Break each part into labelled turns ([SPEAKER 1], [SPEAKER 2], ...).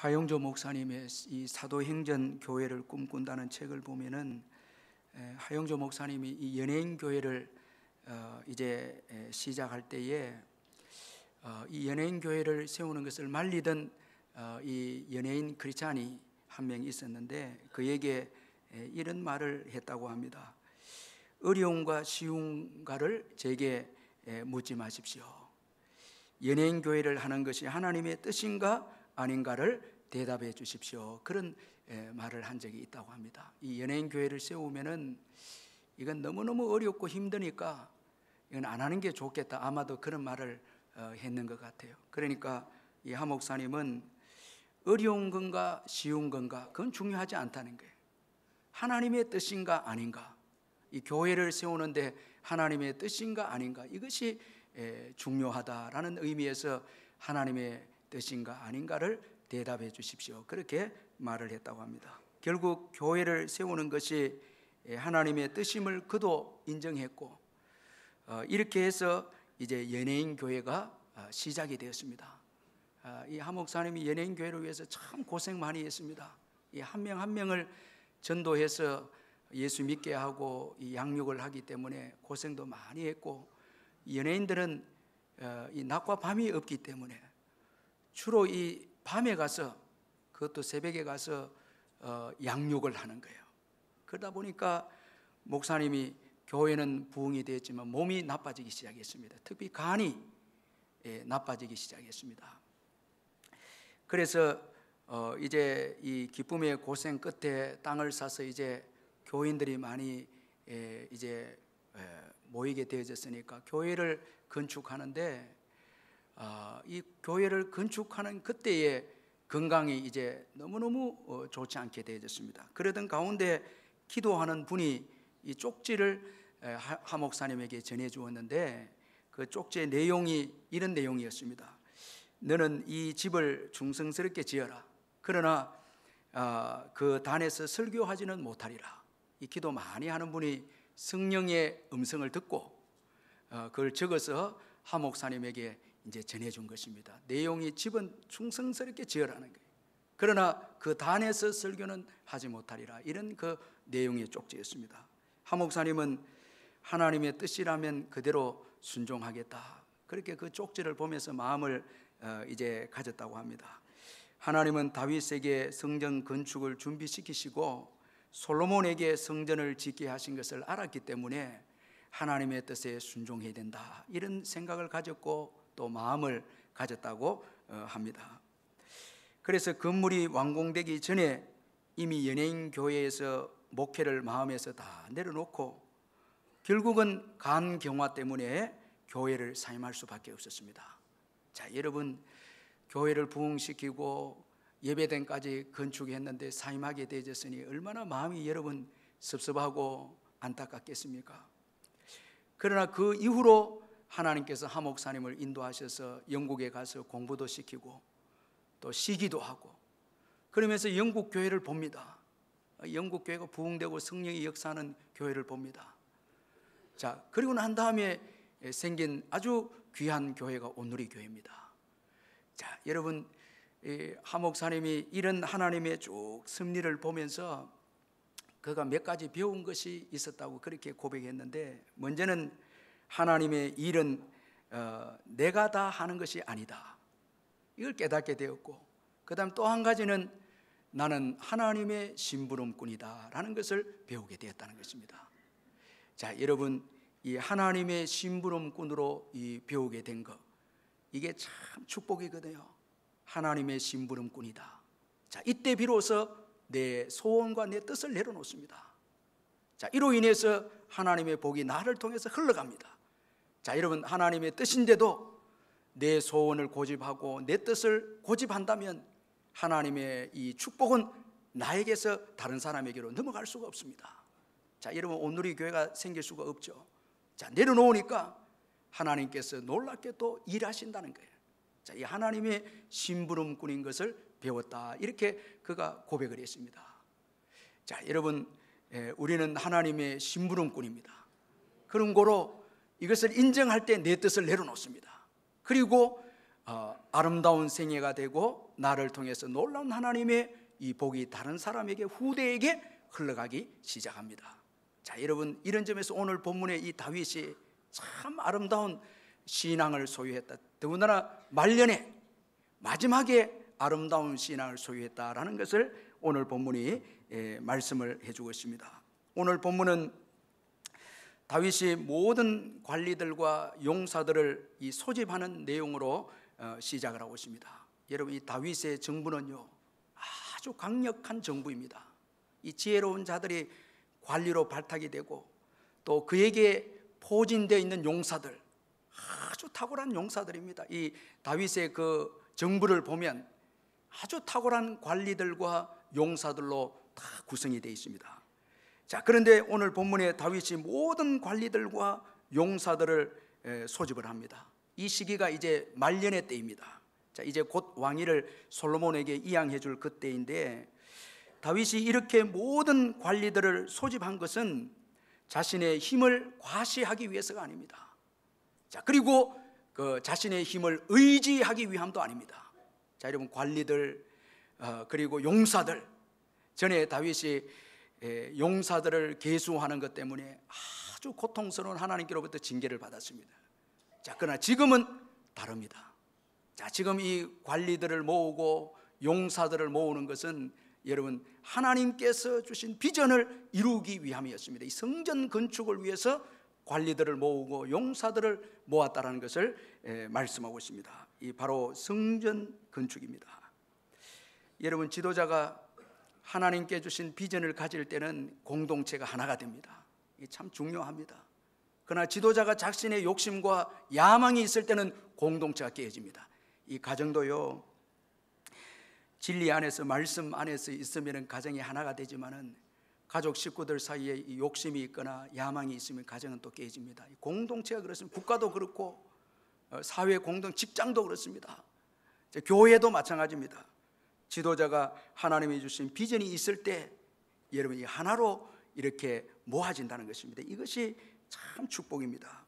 [SPEAKER 1] 하영조 목사님의 이 사도행전 교회를 꿈꾼다는 책을 보면은 하영조 목사님이 이 연예인 교회를 이제 시작할 때에 이 연예인 교회를 세우는 것을 말리던 이 연예인 크리스찬이 한 명 있었는데 그에게 이런 말을 했다고 합니다. 어려움과 쉬움가를 제게 묻지 마십시오. 연예인 교회를 하는 것이 하나님의 뜻인가 아닌가를 대답해 주십시오. 그런 말을 한 적이 있다고 합니다. 이 연예인 교회를 세우면은 이건 너무너무 어렵고 힘드니까 이건 안 하는 게 좋겠다. 아마도 그런 말을 했는 것 같아요. 그러니까 이 하 목사님은 어려운 건가 쉬운 건가 그건 중요하지 않다는 거예요. 하나님의 뜻인가 아닌가, 이 교회를 세우는데 하나님의 뜻인가 아닌가, 이것이 중요하다라는 의미에서 하나님의 뜻인가 아닌가를 대답해 주십시오. 그렇게 말을 했다고 합니다. 결국 교회를 세우는 것이 하나님의 뜻임을 그도 인정했고, 이렇게 해서 이제 연예인 교회가 시작이 되었습니다. 이 하 목사님이 연예인 교회를 위해서 참 고생 많이 했습니다. 이 한 명 한 명을 전도해서 예수 믿게 하고 이 양육을 하기 때문에 고생도 많이 했고, 연예인들은 이 낮과 밤이 없기 때문에 주로 이 밤에 가서, 그것도 새벽에 가서 양육을 하는 거예요. 그러다 보니까 목사님이 교회는 부흥이 되었지만 몸이 나빠지기 시작했습니다. 특히 간이 나빠지기 시작했습니다. 그래서 이제 이 기쁨의 고생 끝에 땅을 사서 이제 교인들이 많이 이제 모이게 되어졌으니까 교회를 건축하는데, 이 교회를 건축하는 그때의 건강이 이제 너무너무 좋지 않게 되어졌습니다. 그러던 가운데 기도하는 분이 이 쪽지를 하 목사님에게 전해 주었는데, 그 쪽지의 내용이 이런 내용이었습니다. 너는 이 집을 충성스럽게 지어라. 그러나 그 단에서 설교하지는 못하리라. 이 기도 많이 하는 분이 성령의 음성을 듣고 그걸 적어서 하 목사님에게 이제 전해준 것입니다. 내용이 집은 충성스럽게 지으라는 거예요. 그러나 그 단에서 설교는 하지 못하리라. 이런 그 내용의 쪽지였습니다. 하 목사님은 하나님의 뜻이라면 그대로 순종하겠다. 그렇게 그 쪽지를 보면서 마음을 이제 가졌다고 합니다. 하나님은 다윗에게 성전 건축을 준비시키시고 솔로몬에게 성전을 짓게 하신 것을 알았기 때문에 하나님의 뜻에 순종해야 된다, 이런 생각을 가졌고 또 마음을 가졌다고 합니다. 그래서 건물이 완공되기 전에 이미 연예인 교회에서 목회를 마음에서 다 내려놓고 결국은 간경화 때문에 교회를 사임할 수밖에 없었습니다. 자, 여러분, 교회를 부흥시키고 예배당까지 건축했는데 사임하게 되어졌으니 얼마나 마음이 여러분 섭섭하고 안타깝겠습니까? 그러나 그 이후로 하나님께서 하 목사님을 인도하셔서 영국에 가서 공부도 시키고 또 시기도 하고, 그러면서 영국 교회를 봅니다. 영국 교회가 부흥되고 성령이 역사하는 교회를 봅니다. 자, 그리고 난 다음에 생긴 아주 귀한 교회가 온누리 교회입니다. 자, 여러분, 하 목사님이 이런 하나님의 쭉 섭리를 보면서 그가 몇 가지 배운 것이 있었다고 그렇게 고백했는데, 먼저는 하나님의 일은 내가 다 하는 것이 아니다, 이걸 깨닫게 되었고, 그 다음 또 한 가지는 나는 하나님의 심부름꾼이다 라는 것을 배우게 되었다는 것입니다. 자, 여러분, 이 하나님의 심부름꾼으로 이 배우게 된 것, 이게 참 축복이거든요. 하나님의 심부름꾼이다. 자, 이때 비로소 내 소원과 내 뜻을 내려놓습니다. 자, 이로 인해서 하나님의 복이 나를 통해서 흘러갑니다. 자, 여러분, 하나님의 뜻인데도 내 소원을 고집하고 내 뜻을 고집한다면 하나님의 이 축복은 나에게서 다른 사람에게로 넘어갈 수가 없습니다. 자, 여러분, 온누리 교회가 생길 수가 없죠. 자, 내려놓으니까 하나님께서 놀랍게 또 일하신다는 거예요. 자, 이 하나님의 심부름꾼인 것을 배웠다, 이렇게 그가 고백을 했습니다. 자, 여러분, 우리는 하나님의 심부름꾼입니다. 그런 거로 이것을 인정할 때 내 뜻을 내려놓습니다. 그리고 아름다운 생애가 되고 나를 통해서 놀라운 하나님의 이 복이 다른 사람에게, 후대에게 흘러가기 시작합니다. 자, 여러분, 이런 점에서 오늘 본문의 이 다윗이 참 아름다운 신앙을 소유했다, 더군다나 말년에 마지막에 아름다운 신앙을 소유했다라는 것을 오늘 본문이 말씀을 해주고 있습니다. 오늘 본문은 다윗이 모든 관리들과 용사들을 이 소집하는 내용으로 시작을 하고 있습니다. 여러분, 이 다윗의 정부는요 아주 강력한 정부입니다. 이 지혜로운 자들이 관리로 발탁이 되고, 또 그에게 포진되어 있는 용사들, 아주 탁월한 용사들입니다. 이 다윗의 그 정부를 보면 아주 탁월한 관리들과 용사들로 다 구성이 되어 있습니다. 자, 그런데 오늘 본문에 다윗이 모든 관리들과 용사들을 소집을 합니다. 이 시기가 이제 말년의 때입니다. 자, 이제 곧 왕위를 솔로몬에게 이양해 줄 그때인데, 다윗이 이렇게 모든 관리들을 소집한 것은 자신의 힘을 과시하기 위해서가 아닙니다. 자, 그리고 그 자신의 힘을 의지하기 위함도 아닙니다. 자, 여러분, 관리들 그리고 용사들, 전에 다윗이 용사들을 계수하는 것 때문에 아주 고통스러운 하나님께로부터 징계를 받았습니다. 자, 그러나 지금은 다릅니다. 자, 지금 이 관리들을 모으고 용사들을 모으는 것은 여러분, 하나님께서 주신 비전을 이루기 위함이었습니다. 이 성전 건축을 위해서 관리들을 모으고 용사들을 모았다는 것을 말씀하고 있습니다. 이 바로 성전 건축입니다. 여러분, 지도자가 하나님께 주신 비전을 가질 때는 공동체가 하나가 됩니다. 이게 참 중요합니다. 그러나 지도자가 자신의 욕심과 야망이 있을 때는 공동체가 깨어집니다. 이 가정도요, 진리 안에서, 말씀 안에서 있으면 가정이 하나가 되지만은 가족 식구들 사이에 이 욕심이 있거나 야망이 있으면 가정은 또 깨집니다. 공동체가 그렇습니다. 국가도 그렇고 사회 공동, 직장도 그렇습니다. 교회도 마찬가지입니다. 지도자가 하나님이 주신 비전이 있을 때 여러분이 하나로 이렇게 모아진다는 것입니다. 이것이 참 축복입니다.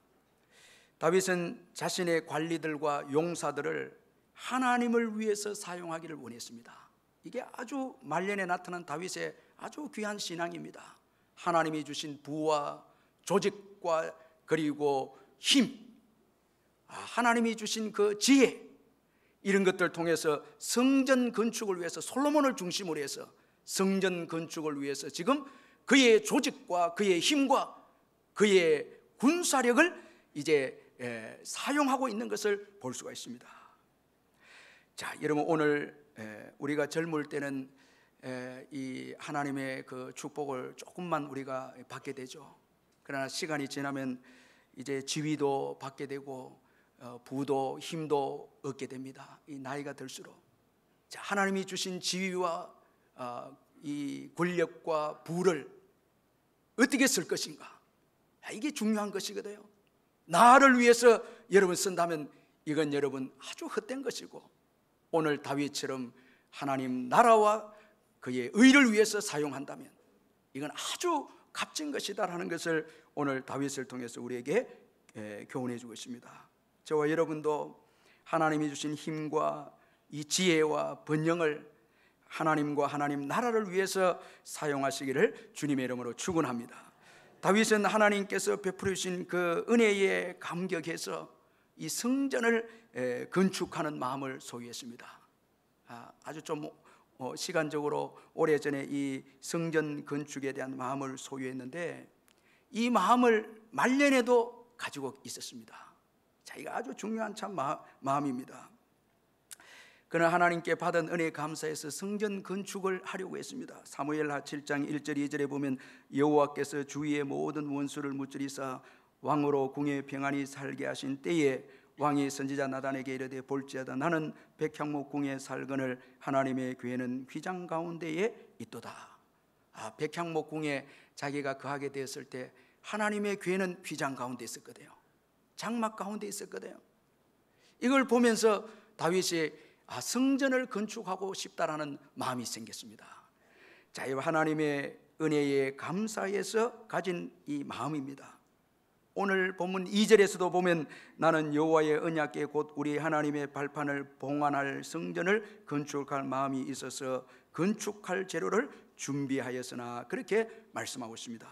[SPEAKER 1] 다윗은 자신의 관리들과 용사들을 하나님을 위해서 사용하기를 원했습니다. 이게 아주 말년에 나타난 다윗의 아주 귀한 신앙입니다. 하나님이 주신 부와 조직과 그리고 힘, 하나님이 주신 그 지혜, 이런 것들을 통해서 성전 건축을 위해서, 솔로몬을 중심으로 해서 성전 건축을 위해서 지금 그의 조직과 그의 힘과 그의 군사력을 이제 사용하고 있는 것을 볼 수가 있습니다. 자, 여러분, 오늘 우리가 젊을 때는 이 하나님의 그 축복을 조금만 우리가 받게 되죠. 그러나 시간이 지나면 이제 지위도 받게 되고 부도 힘도 얻게 됩니다. 이 나이가 들수록. 자, 하나님이 주신 지위와 이 권력과 부를 어떻게 쓸 것인가, 이게 중요한 것이거든요. 나를 위해서 여러분 쓴다면 이건 여러분 아주 헛된 것이고, 오늘 다윗처럼 하나님 나라와 그의 의를 위해서 사용한다면 이건 아주 값진 것이다라는 것을 오늘 다윗을 통해서 우리에게 교훈해 주고 있습니다. 저와 여러분도 하나님이 주신 힘과 이 지혜와 번영을 하나님과 하나님 나라를 위해서 사용하시기를 주님의 이름으로 축원합니다. 다윗은 하나님께서 베풀어 주신 그 은혜에 감격해서 이 성전을 건축하는 마음을 소유했습니다. 아주 좀 시간적으로 오래전에 이 성전 건축에 대한 마음을 소유했는데, 이 마음을 말년에도 가지고 있었습니다. 자, 이거 아주 중요한 참 마음입니다. 그는 하나님께 받은 은혜에 감사해서 성전 건축을 하려고 했습니다. 사무엘하 7장 1절 2절에 보면 여호와께서 주위의 모든 원수를 무찌리사 왕으로 궁에 평안히 살게 하신 때에 왕이 선지자 나단에게 이르되 볼지어다 나는 백향목 궁에 살거늘 하나님의 교회는 휘장 가운데에 있도다. 백향목 궁에 자기가 거하게 되었을 때 하나님의 교회는 휘장 가운데 있었거든요. 장막 가운데 있었거든요. 이걸 보면서 다윗이 성전을 건축하고 싶다라는 마음이 생겼습니다. 자, 이 하나님의 은혜에 감사해서 가진 이 마음입니다. 오늘 본문 2절에서도 보면 나는 여호와의 언약궤 곧 우리 하나님의 발판을 봉안할 성전을 건축할 마음이 있어서 건축할 재료를 준비하였으나 그렇게 말씀하고 있습니다.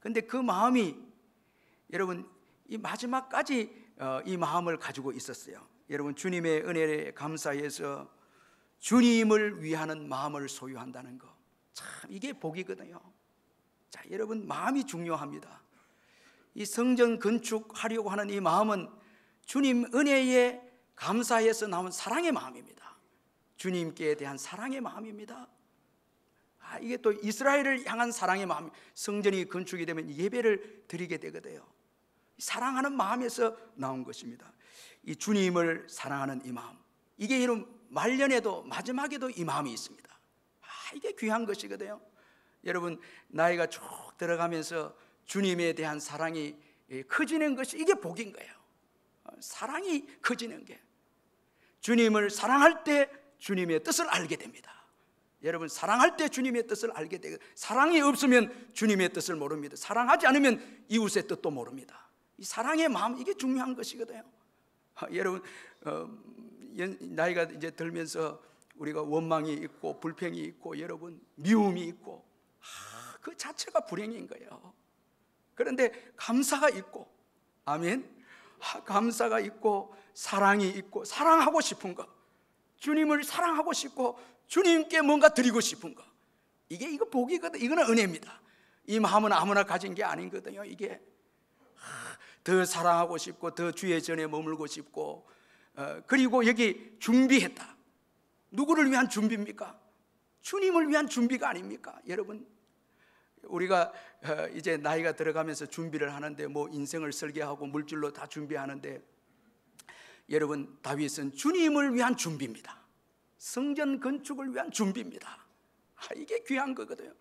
[SPEAKER 1] 그런데 그 마음이 여러분 이 마지막까지 이 마음을 가지고 있었어요. 여러분 주님의 은혜에 감사해서 주님을 위하는 마음을 소유한다는 거, 참 이게 복이거든요. 자, 여러분 마음이 중요합니다. 이 성전 건축하려고 하는 이 마음은 주님 은혜에 감사해서 나온 사랑의 마음입니다. 주님께 대한 사랑의 마음입니다. 이게 또 이스라엘을 향한 사랑의 마음. 성전이 건축이 되면 예배를 드리게 되거든요. 사랑하는 마음에서 나온 것입니다. 이 주님을 사랑하는 이 마음, 이게 이런 말년에도 마지막에도 이 마음이 있습니다. 이게 귀한 것이거든요. 여러분 나이가 쭉 들어가면서 주님에 대한 사랑이 커지는 것이 이게 복인 거예요. 사랑이 커지는 게, 주님을 사랑할 때 주님의 뜻을 알게 됩니다. 여러분 사랑할 때 주님의 뜻을 알게 되고, 사랑이 없으면 주님의 뜻을 모릅니다. 사랑하지 않으면 이웃의 뜻도 모릅니다. 이 사랑의 마음, 이게 중요한 것이거든요. 여러분 나이가 이제 들면서 우리가 원망이 있고 불평이 있고 여러분 미움이 있고 그 자체가 불행인 거예요. 그런데 감사가 있고, 아멘, 감사가 있고 사랑이 있고, 사랑하고 싶은 것, 주님을 사랑하고 싶고 주님께 뭔가 드리고 싶은 것, 이거 복이거든. 이거는 은혜입니다. 이 마음은 아무나 가진 게 아니거든요. 이게 더 사랑하고 싶고 더 주의 전에 머물고 싶고, 그리고 여기 준비했다. 누구를 위한 준비입니까? 주님을 위한 준비가 아닙니까? 여러분 우리가 이제 나이가 들어가면서 준비를 하는데 뭐 인생을 설계하고 물질로 다 준비하는데, 여러분 다윗은 주님을 위한 준비입니다. 성전 건축을 위한 준비입니다. 이게 귀한 거거든요.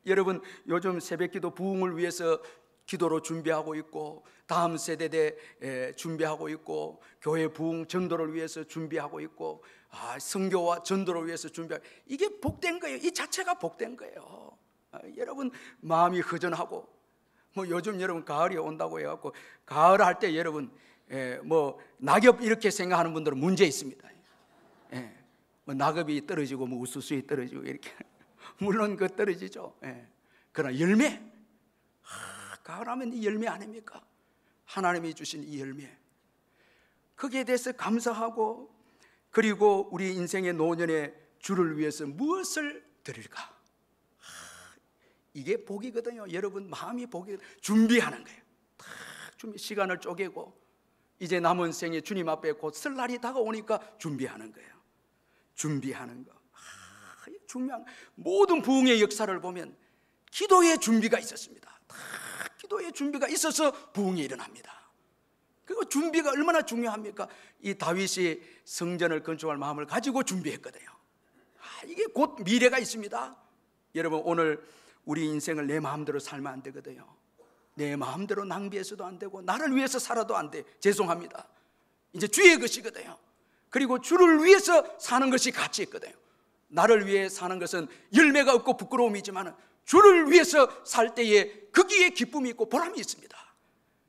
[SPEAKER 1] 여러분 요즘 새벽기도 부흥을 위해서 기도로 준비하고 있고, 다음 세대에 준비하고 있고, 교회 부흥 전도를 위해서 준비하고 있고, 선교와 전도를 위해서 준비하고, 이게 복된 거예요. 이 자체가 복된 거예요. 여러분 마음이 허전하고, 뭐 요즘 여러분 가을이 온다고 해갖고 가을 할 때 여러분 뭐 낙엽 이렇게 생각하는 분들은 문제 있습니다. 뭐 낙엽이 떨어지고 뭐 우수수이 떨어지고 이렇게 물론 그 떨어지죠. 그러나 열매, 가을하면 이 열매 아닙니까? 하나님이 주신 이 열매, 거기에 대해서 감사하고, 그리고 우리 인생의 노년에 주를 위해서 무엇을 드릴까? 이게 복이거든요. 여러분 마음이 복이, 준비하는 거예요. 준비, 시간을 쪼개고 이제 남은 생에 주님 앞에 곧 설 날이 다가오니까 준비하는 거예요. 준비하는 거, 중요한, 모든 부흥의 역사를 보면 기도의 준비가 있었습니다. 기도의 준비가 있어서 부흥이 일어납니다. 그리고 준비가 얼마나 중요합니까? 이 다윗이 성전을 건축할 마음을 가지고 준비했거든요. 이게 곧 미래가 있습니다. 여러분 오늘 우리 인생을 내 마음대로 살면 안 되거든요. 내 마음대로 낭비해서도 안 되고 나를 위해서 살아도 안 돼. 죄송합니다. 이제 주의 것이거든요. 그리고 주를 위해서 사는 것이 가치 있거든요. 나를 위해 사는 것은 열매가 없고 부끄러움이지만 주를 위해서 살 때에 거기에 기쁨이 있고 보람이 있습니다.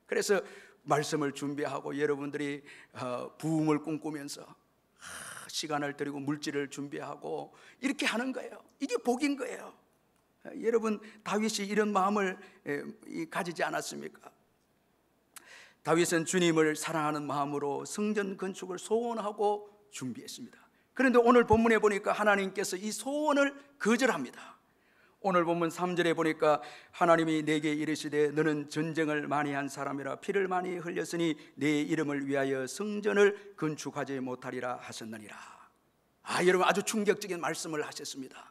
[SPEAKER 1] 그래서 말씀을 준비하고 여러분들이 부흥을 꿈꾸면서 시간을 들이고 물질을 준비하고 이렇게 하는 거예요. 이게 복인 거예요. 여러분 다윗이 이런 마음을 가지지 않았습니까? 다윗은 주님을 사랑하는 마음으로 성전 건축을 소원하고 준비했습니다. 그런데 오늘 본문에 보니까 하나님께서 이 소원을 거절합니다. 오늘 본문 3절에 보니까 하나님이 내게 이르시되 너는 전쟁을 많이 한 사람이라 피를 많이 흘렸으니 내 이름을 위하여 성전을 건축하지 못하리라 하셨느니라. 여러분 아주 충격적인 말씀을 하셨습니다.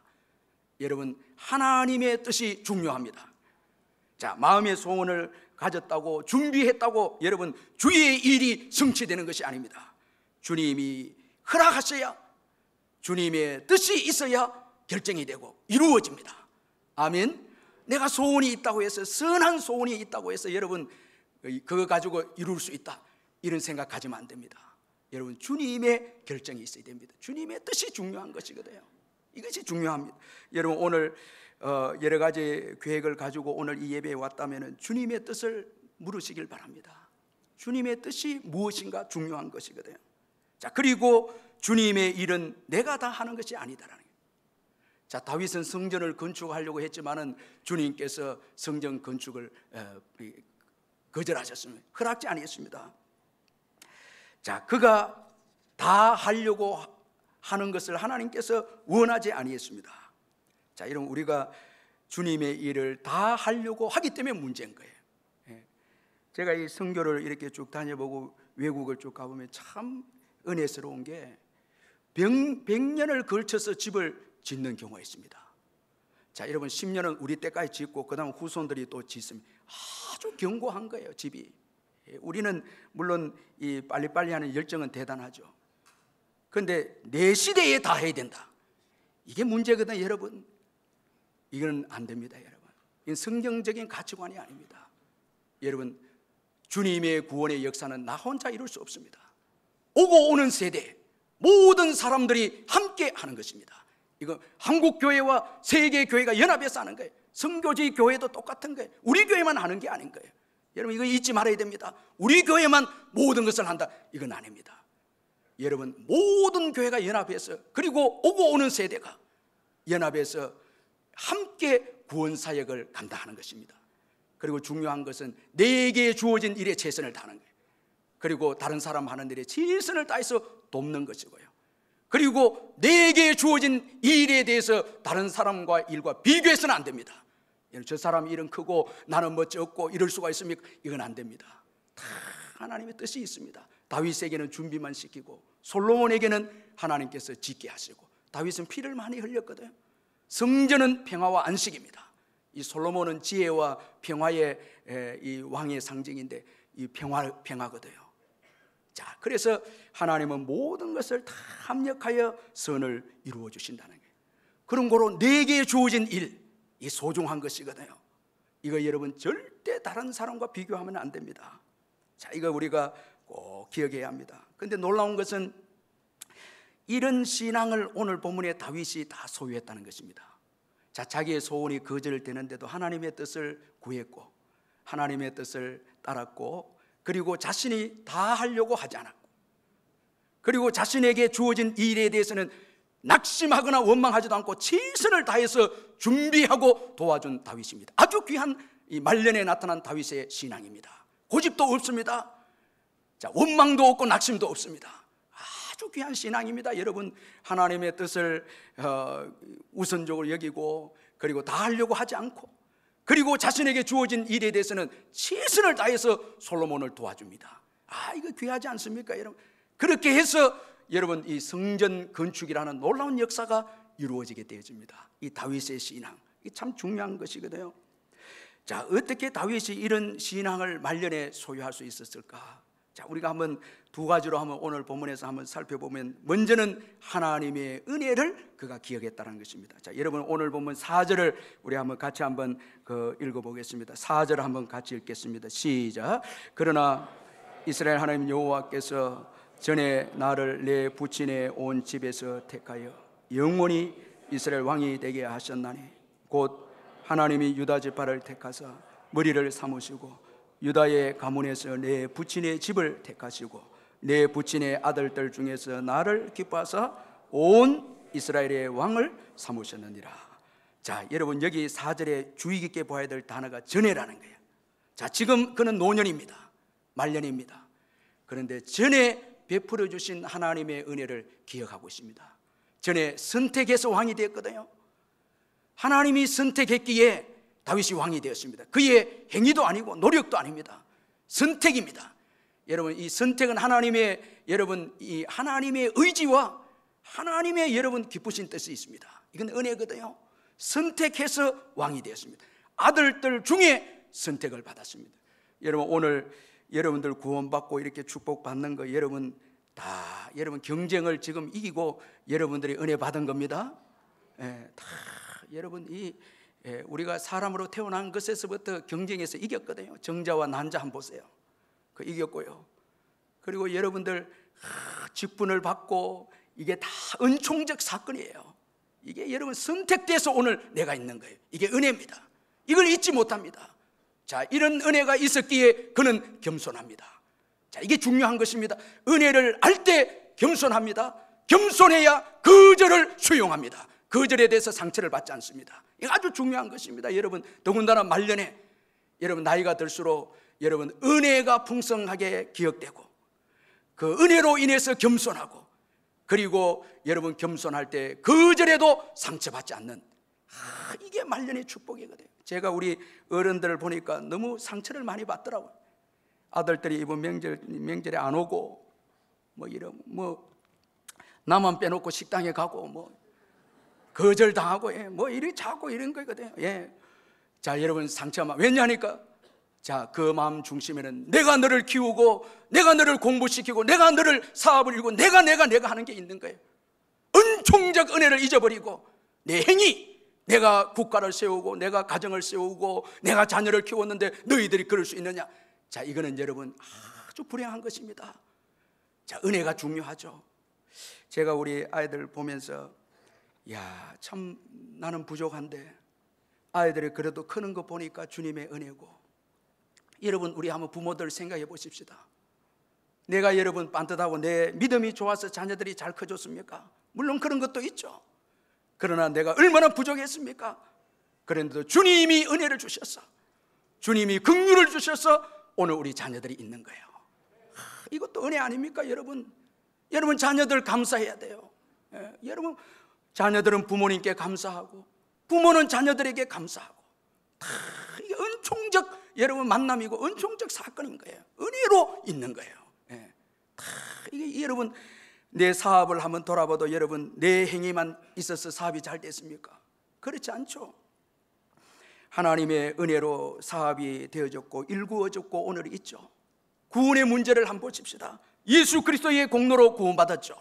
[SPEAKER 1] 여러분 하나님의 뜻이 중요합니다. 자, 마음의 소원을 가졌다고 준비했다고 여러분 주의 일이 성취되는 것이 아닙니다. 주님이 허락하셔야, 주님의 뜻이 있어야 결정이 되고 이루어집니다. 아멘. 내가 소원이 있다고 해서, 선한 소원이 있다고 해서 여러분 그거 가지고 이룰 수 있다, 이런 생각 가지면 안 됩니다. 여러분 주님의 결정이 있어야 됩니다. 주님의 뜻이 중요한 것이거든요. 이것이 중요합니다. 여러분 오늘 여러 가지 계획을 가지고 오늘 이 예배에 왔다면 주님의 뜻을 물으시길 바랍니다. 주님의 뜻이 무엇인가 중요한 것이거든요. 자, 그리고 주님의 일은 내가 다 하는 것이 아니다라는 거예요. 자, 다윗은 성전을 건축하려고 했지만은 주님께서 성전 건축을 거절하셨습니다. 허락지 아니었습니다. 자, 그가 다 하려고 하는 것을 하나님께서 원하지 아니했습니다. 자, 이런 우리가 주님의 일을 다 하려고 하기 때문에 문제인 거예요. 제가 이 선교를 이렇게 쭉 다녀보고 외국을 쭉 가보면 참 은혜스러운 게 100년을 걸쳐서 집을 짓는 경우가 있습니다. 자, 여러분 10년은 우리 때까지 짓고 그 다음 후손들이 또 짓습니다. 아주 견고한 거예요, 집이. 우리는 물론 이 빨리빨리 하는 열정은 대단하죠. 그런데 내 시대에 다 해야 된다, 이게 문제거든요, 여러분. 이건 안 됩니다, 여러분. 이건 성경적인 가치관이 아닙니다. 여러분, 주님의 구원의 역사는 나 혼자 이룰 수 없습니다. 오고 오는 세대 모든 사람들이 함께 하는 것입니다. 이거 한국교회와 세계교회가 연합해서 하는 거예요. 선교지 교회도 똑같은 거예요. 우리 교회만 하는 게 아닌 거예요. 여러분, 이거 잊지 말아야 됩니다. 우리 교회만 모든 것을 한다, 이건 아닙니다. 여러분, 모든 교회가 연합해서, 그리고 오고 오는 세대가 연합해서 함께 구원 사역을 감당하는 것입니다. 그리고 중요한 것은 내게 주어진 일에 최선을 다하는 거예요. 그리고 다른 사람 하는 일에 최선을 다해서 돕는 것이고요. 그리고 내게 주어진 일에 대해서 다른 사람과 일과 비교해서는 안 됩니다. 저 사람 일은 크고 나는 뭐 적고 이럴 수가 있습니까? 이건 안 됩니다. 다 하나님의 뜻이 있습니다. 다윗에게는 준비만 시키고 솔로몬에게는 하나님께서 짓게 하시고, 다윗은 피를 많이 흘렸거든요. 성전은 평화와 안식입니다. 이 솔로몬은 지혜와 평화의 이 왕의 상징인데 이 평화거든요. 자, 그래서 하나님은 모든 것을 다 합력하여 선을 이루어 주신다는 거예요. 그런 거로 내게 주어진 일, 이 소중한 것이거든요. 이거 여러분 절대 다른 사람과 비교하면 안 됩니다. 자, 이거 우리가 꼭 기억해야 합니다. 그런데 놀라운 것은 이런 신앙을 오늘 본문의 다윗이 다 소유했다는 것입니다. 자, 자기의 소원이 거절되는데도 하나님의 뜻을 구했고 하나님의 뜻을 따랐고, 그리고 자신이 다 하려고 하지 않았고, 그리고 자신에게 주어진 일에 대해서는 낙심하거나 원망하지도 않고 최선을 다해서 준비하고 도와준 다윗입니다. 아주 귀한 이 말년에 나타난 다윗의 신앙입니다. 고집도 없습니다. 자, 원망도 없고 낙심도 없습니다. 아주 귀한 신앙입니다. 여러분, 하나님의 뜻을 우선적으로 여기고, 그리고 다 하려고 하지 않고, 그리고 자신에게 주어진 일에 대해서는 최선을 다해서 솔로몬을 도와줍니다. 이거 귀하지 않습니까, 여러분? 그렇게 해서 여러분, 이 성전 건축이라는 놀라운 역사가 이루어지게 되어집니다. 이 다윗의 신앙, 이 참 중요한 것이거든요. 자, 어떻게 다윗이 이런 신앙을 말년에 소유할 수 있었을까? 자, 우리가 한번 두 가지로 한번 오늘 본문에서 한번 살펴보면, 먼저는 하나님의 은혜를 그가 기억했다는 것입니다. 자, 여러분 오늘 본문 4절을 우리 한번 같이 한번 읽어보겠습니다. 4절을 한번 같이 읽겠습니다. 시작. 그러나 이스라엘 하나님 여호와께서 전에 나를 내 부친의 온 집에서 택하여 영원히 이스라엘 왕이 되게 하셨나니, 곧 하나님이 유다 지파를 택하사 머리를 삼으시고 유다의 가문에서 내 부친의 집을 택하시고 내 부친의 아들들 중에서 나를 기뻐하사 온 이스라엘의 왕을 삼으셨느니라. 자, 여러분 여기 4절에 주의 깊게 봐야 될 단어가 전에라는 거예요. 자, 지금 그는 노년입니다. 말년입니다. 그런데 전에 베풀어 주신 하나님의 은혜를 기억하고 있습니다. 전에 선택해서 왕이 되었거든요. 하나님이 선택했기에 다윗이 왕이 되었습니다. 그의 행위도 아니고 노력도 아닙니다. 선택입니다. 여러분, 이 선택은 하나님의, 여러분 이 하나님의 의지와 하나님의 여러분 기쁘신 뜻이 있습니다. 이건 은혜거든요. 선택해서 왕이 되었습니다. 아들들 중에 선택을 받았습니다. 여러분 오늘 여러분들 구원받고 이렇게 축복받는 거 여러분 다 여러분 경쟁을 지금 이기고 여러분들이 은혜 받은 겁니다. 다 여러분 우리가 사람으로 태어난 것에서부터 경쟁에서 이겼거든요. 정자와 난자 한번 보세요. 그 이겼고요. 그리고 여러분들 직분을 받고 이게 다 은총적 사건이에요. 이게 여러분 선택돼서 오늘 내가 있는 거예요. 이게 은혜입니다. 이걸 잊지 못합니다. 자, 이런 은혜가 있었기에 그는 겸손합니다. 자, 이게 중요한 것입니다. 은혜를 알 때 겸손합니다. 겸손해야 거절을 수용합니다. 거절에 대해서 상처를 받지 않습니다. 이거 아주 중요한 것입니다. 여러분, 더군다나 말년에 여러분 나이가 들수록 여러분 은혜가 풍성하게 기억되고 그 은혜로 인해서 겸손하고, 그리고 여러분 겸손할 때 거절에도 상처받지 않는, 이게 말년의 축복이거든요. 제가 우리 어른들을 보니까 너무 상처를 많이 받더라고요. 아들들이 이번 명절에 안 오고 나만 빼놓고 식당에 가고 거절당하고 이렇게 자고 이런 거거든요. 자, 여러분 상처만 왜냐니까, 자, 그 마음 중심에는 내가 너를 키우고 내가 너를 공부시키고 내가 너를 사업을 이루고 내가 하는 게 있는 거예요. 은총적 은혜를 잊어버리고 내 행위, 내가 국가를 세우고 내가 가정을 세우고 내가 자녀를 키웠는데 너희들이 그럴 수 있느냐. 자, 이거는 여러분 아주 불행한 것입니다. 자, 은혜가 중요하죠. 제가 우리 아이들 보면서 야, 참 나는 부족한데 아이들이 그래도 크는 거 보니까 주님의 은혜고. 여러분, 우리 한번 부모들 생각해 보십시다. 내가 여러분 반듯하고 내 믿음이 좋아서 자녀들이 잘 커졌습니까? 물론 그런 것도 있죠. 그러나 내가 얼마나 부족했습니까? 그런데도 주님이 은혜를 주셔서, 주님이 긍휼을 주셔서 오늘 우리 자녀들이 있는 거예요. 이것도 은혜 아닙니까? 여러분 자녀들 감사해야 돼요. 여러분 자녀들은 부모님께 감사하고 부모는 자녀들에게 감사하고, 이게 은총적 여러분 만남이고 은총적 사건인 거예요. 은혜로 있는 거예요. 이게 여러분 내 사업을 한번 돌아봐도 여러분 내 행위만 있어서 사업이 잘 됐습니까? 그렇지 않죠. 하나님의 은혜로 사업이 되어졌고 일구어졌고 오늘 있죠. 구원의 문제를 한번 보십시다. 예수 그리스도의 공로로 구원받았죠.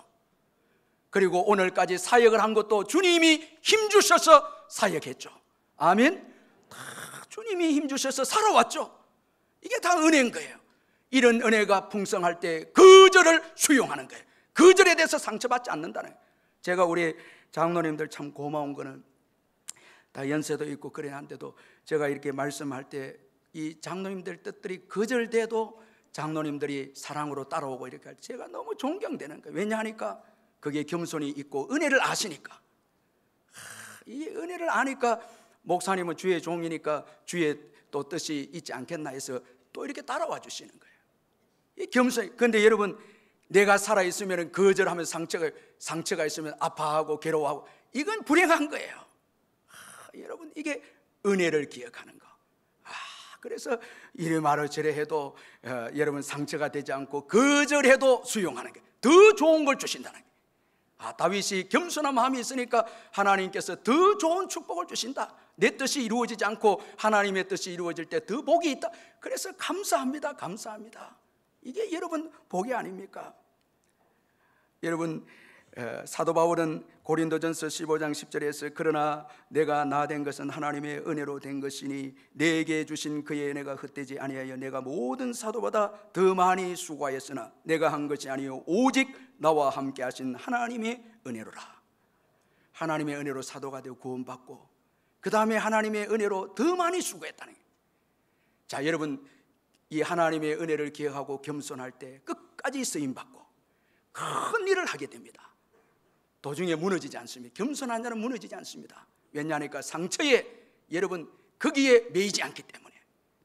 [SPEAKER 1] 그리고 오늘까지 사역을 한 것도 주님이 힘주셔서 사역했죠. 아멘. 다 주님이 힘주셔서 살아왔죠. 이게 다 은혜인 거예요. 이런 은혜가 풍성할 때 거절을 수용하는 거예요. 거절에 대해서 상처받지 않는다는 거예요. 제가 우리 장로님들 참 고마운 거는 다 연세도 있고 그래 한데도 제가 이렇게 말씀할 때 이 장로님들 뜻들이 거절돼도 장로님들이 사랑으로 따라오고 이렇게 할 때 제가 너무 존경되는 거예요. 왜냐하니까 그게 겸손이 있고 은혜를 아시니까. 이 은혜를 아니까 목사님은 주의 종이니까 주의 또 뜻이 있지 않겠나 해서 또 이렇게 따라와 주시는 거예요. 이 겸손. 그런데 여러분 내가 살아있으면 거절하면 상처가 있으면 아파하고 괴로워하고 이건 불행한 거예요. 여러분 이게 은혜를 기억하는 거. 그래서 이래 말을 저래 해도 여러분 상처가 되지 않고 거절해도 수용하는 게 더 좋은 걸 주신다는 게. 다윗이 겸손한 마음이 있으니까 하나님께서 더 좋은 축복을 주신다. 내 뜻이 이루어지지 않고 하나님의 뜻이 이루어질 때 더 복이 있다. 그래서 감사합니다. 감사합니다. 이게 여러분 복이 아닙니까? 여러분 사도 바울은 고린도전서 15장 10절에서 그러나 내가 나 된 것은 하나님의 은혜로 된 것이니 내게 주신 그의 은혜가 헛되지 아니하여 내가 모든 사도보다 더 많이 수고하였으나 내가 한 것이 아니요 오직 나와 함께 하신 하나님의 은혜로라. 하나님의 은혜로 사도가 되어 구원받고 그 다음에 하나님의 은혜로 더 많이 수고했다는 거예요. 자, 여러분 이 하나님의 은혜를 기억하고 겸손할 때 끝까지 쓰임받고 큰 일을 하게 됩니다. 도중에 무너지지 않습니다. 겸손한 자는 무너지지 않습니다. 왜냐하니까 상처에 여러분 거기에 매이지 않기 때문에.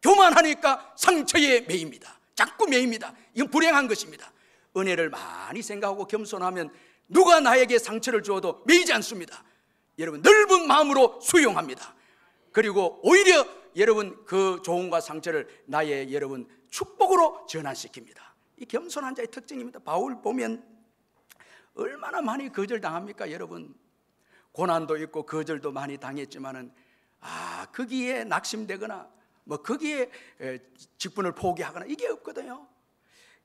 [SPEAKER 1] 교만하니까 상처에 매입니다. 자꾸 매입니다. 이건 불행한 것입니다. 은혜를 많이 생각하고 겸손하면 누가 나에게 상처를 주어도 매이지 않습니다. 여러분 넓은 마음으로 수용합니다. 그리고 오히려 여러분 그 조언과 상처를 나의 여러분 축복으로 전환시킵니다. 이 겸손한 자의 특징입니다. 바울 보면 얼마나 많이 거절당합니까? 여러분 고난도 있고 거절도 많이 당했지만은 거기에 낙심되거나 거기에 직분을 포기하거나 이게 없거든요.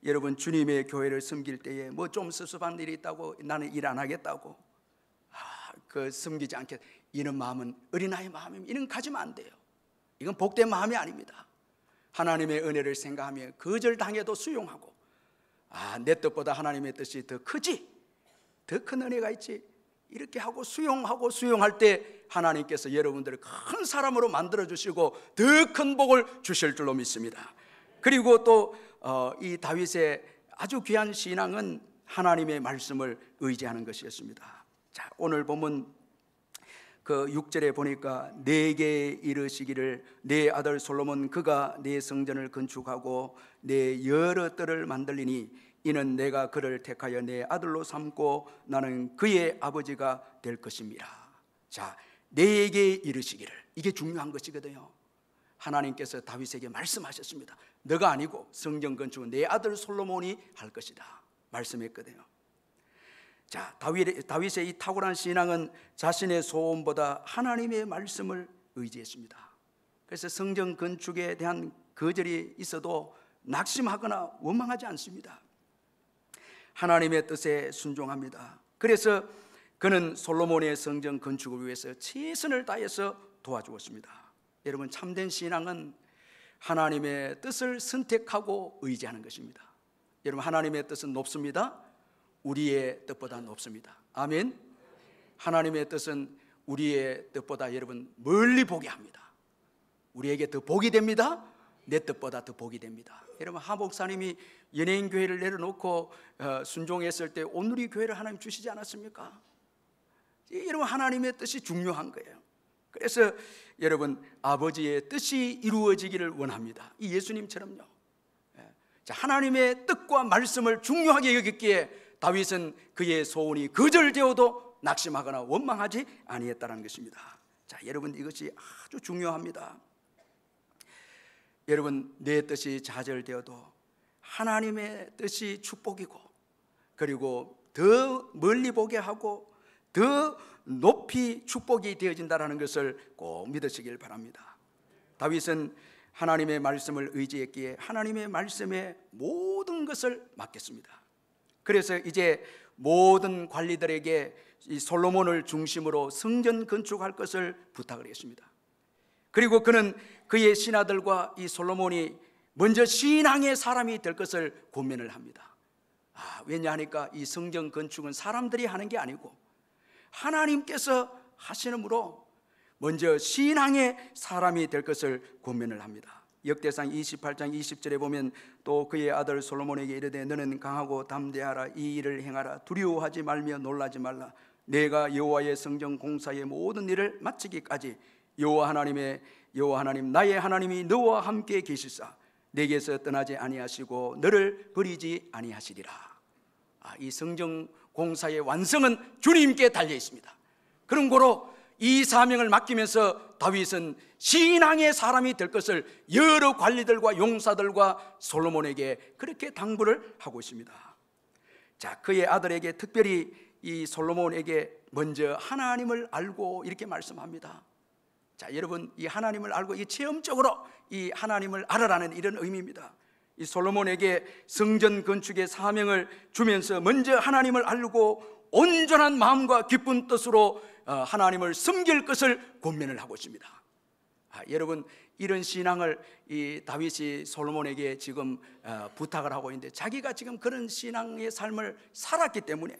[SPEAKER 1] 여러분 주님의 교회를 섬길 때에 좀 섭섭한 일이 있다고 나는 일 안 하겠다고 섬기지 않겠다 이런 마음은 어린아이 마음입니다. 이런 가지면 안 돼요. 이건 복된 마음이 아닙니다. 하나님의 은혜를 생각하며 거절당해도 수용하고 내 뜻보다 하나님의 뜻이 더 크지, 더 큰 은혜가 있지 이렇게 하고 수용할 때 하나님께서 여러분들을 큰 사람으로 만들어 주시고 더 큰 복을 주실 줄로 믿습니다. 그리고 또 이 다윗의 아주 귀한 신앙은 하나님의 말씀을 의지하는 것이었습니다. 자, 오늘 보면 그 6절에 보니까 내게 이르시기를 내 아들 솔로몬 그가 내 성전을 건축하고 내 여러 뜰을 만들리니 이는 내가 그를 택하여 내 아들로 삼고 나는 그의 아버지가 될 것입니다. 자, 내게 이르시기를, 이게 중요한 것이거든요. 하나님께서 다윗에게 말씀하셨습니다. 너가 아니고 성전 건축은 내 아들 솔로몬이 할 것이다 말씀했거든요. 자, 다윗의 이 탁월한 신앙은 자신의 소원보다 하나님의 말씀을 의지했습니다. 그래서 성전 건축에 대한 거절이 있어도 낙심하거나 원망하지 않습니다. 하나님의 뜻에 순종합니다. 그래서 그는 솔로몬의 성전 건축을 위해서 최선을 다해서 도와주었습니다. 여러분, 참된 신앙은 하나님의 뜻을 선택하고 의지하는 것입니다. 여러분, 하나님의 뜻은 높습니다. 우리의 뜻보다 높습니다. 아멘. 하나님의 뜻은 우리의 뜻보다 여러분 멀리 보게 합니다. 우리에게 더 복이 됩니다. 내 뜻보다 더 복이 됩니다. 여러분, 하 목사님이 연예인 교회를 내려놓고 순종했을 때 온누리 교회를 하나님 주시지 않았습니까? 여러분, 하나님의 뜻이 중요한 거예요. 그래서 여러분, 아버지의 뜻이 이루어지기를 원합니다. 이 예수님처럼요. 자, 하나님의 뜻과 말씀을 중요하게 여겼기에 다윗은 그의 소원이 거절되어도 낙심하거나 원망하지 아니했다는 것입니다. 자, 여러분, 이것이 아주 중요합니다. 여러분, 내 뜻이 좌절되어도 하나님의 뜻이 축복이고, 그리고 더 멀리 보게 하고 더 높이 축복이 되어진다는 것을 꼭 믿으시길 바랍니다. 다윗은 하나님의 말씀을 의지했기에 하나님의 말씀에 모든 것을 맡겼습니다. 그래서 이제 모든 관리들에게 이 솔로몬을 중심으로 성전 건축할 것을 부탁을 했습니다. 그리고 그는 그의 신하들과 이 솔로몬이 먼저 신앙의 사람이 될 것을 권면을 합니다. 왜냐하니까 이 성전 건축은 사람들이 하는 게 아니고 하나님께서 하시므로 먼저 신앙의 사람이 될 것을 권면을 합니다. 역대상 28장 20절에 보면 또 그의 아들 솔로몬에게 이르되 너는 강하고 담대하라. 이 일을 행하라. 두려워하지 말며 놀라지 말라. 내가 여호와의 성전 공사의 모든 일을 마치기까지 여호와 하나님 나의 하나님이 너와 함께 계시사 내게서 떠나지 아니하시고 너를 버리지 아니하시리라. 이 성전 공사의 완성은 주님께 달려 있습니다. 그런 거로 이 사명을 맡기면서 다윗은 신앙의 사람이 될 것을 여러 관리들과 용사들과 솔로몬에게 그렇게 당부를 하고 있습니다. 자, 그의 아들에게 특별히 이 솔로몬에게 먼저 하나님을 알고 이렇게 말씀합니다. 자, 여러분, 이 하나님을 알고 이 체험적으로 이 하나님을 알아라는 이런 의미입니다. 이 솔로몬에게 성전 건축의 사명을 주면서 먼저 하나님을 알고 온전한 마음과 기쁜 뜻으로 하나님을 섬길 것을 권면을 하고 있습니다. 여러분, 이런 신앙을 이 다윗이 솔로몬에게 지금 부탁을 하고 있는데 자기가 지금 그런 신앙의 삶을 살았기 때문에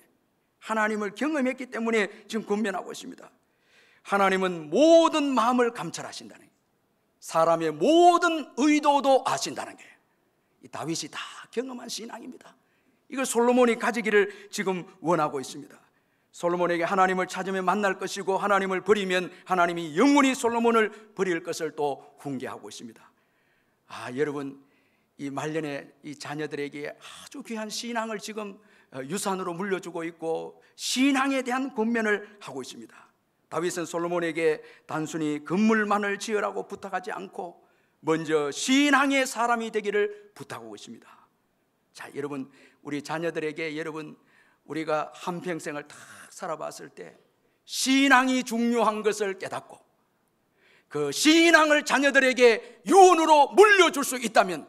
[SPEAKER 1] 하나님을 경험했기 때문에 지금 권면하고 있습니다. 하나님은 모든 마음을 감찰하신다는 거예요. 사람의 모든 의도도 아신다는 거예요. 이 다윗이 다 경험한 신앙입니다. 이걸 솔로몬이 가지기를 지금 원하고 있습니다. 솔로몬에게 하나님을 찾으면 만날 것이고 하나님을 버리면 하나님이 영원히 솔로몬을 버릴 것을 또 훈계하고 있습니다. 여러분, 이 말년에 이 자녀들에게 아주 귀한 신앙을 지금 유산으로 물려주고 있고 신앙에 대한 권면을 하고 있습니다. 다윗은 솔로몬에게 단순히 건물만을 지으라고 부탁하지 않고 먼저 신앙의 사람이 되기를 부탁하고 있습니다. 자, 여러분, 우리 자녀들에게 여러분, 우리가 한평생을 다 살아봤을 때 신앙이 중요한 것을 깨닫고 그 신앙을 자녀들에게 유언으로 물려줄 수 있다면